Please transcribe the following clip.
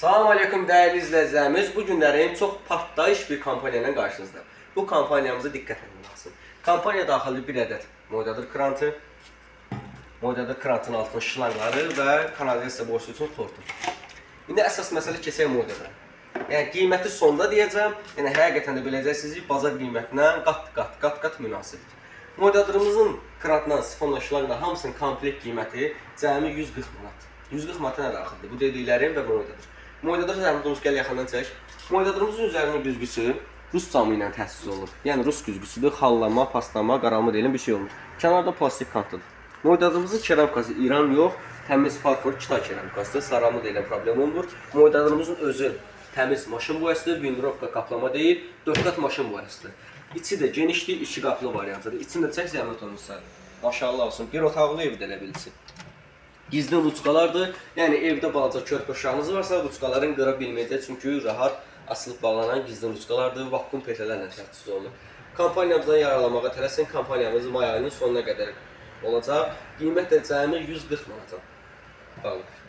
Salam aleyküm değerli izləyicilərimiz. Bu günlərin çox partlayış bir kampanya ilə qarşınızdayım. Bu kampanyamızı diqqət edin lazım. Kampanya daxili bir ədəd modyadır krantı, modyadır krantın altın şlanqları və kanalizasiya borusu üçün xortum. İndi əsas məsələ keçək modyada. Yəni qiyməti sonda deyəcəm. Yəni həqiqətən də biləcəksiniz ki, bazar qiymətindən qat münasibdir. Modyadırımızın krantla, sifonla, şlanqla hamısının komplekt qiyməti cəmi 140 manat. 140 manata nə daxildir? Bu dediklərim və modyadır. Modyadır zəhmət gəl yaxından çək. Modyadırımızın üzərinin güzgüsü rus camı ilə təsis olunub. Yəni rus güzgüsüdür, xallama, paslama, qaralma deyilən bir şey olmur. Kənarda plastik kantlıdır. Modyadırımızın keramikası İran yox, təmiz farfor Kitay keramikasıdır. Saralma deyilən problem olmur. Modyadırımızın özü təmiz maşın boyasıdır, vindirovka kaplama deyil, 4 qat maşın boyasıdır. İçi də genişdir, 2 qaplı variantıdır. İçində çək zəhmət olunsa. Maşallah olsun, bir otaqlı evi də elə bilsin. Gizli ruçkalardır. Yəni evdə balaca körpə uşağınız varsa ruçkaların qıra bilməyəcək. Çünki rahat asılıb bağlanan gizli ruçkalardır. Vakuum petələrlə təchiz olunur. Kampanyamızdan yararlanmağa tələsin. Kampanyamız may ayının sonuna qədər olacaq. Qiymət də cəmi 140 manata. Qalır.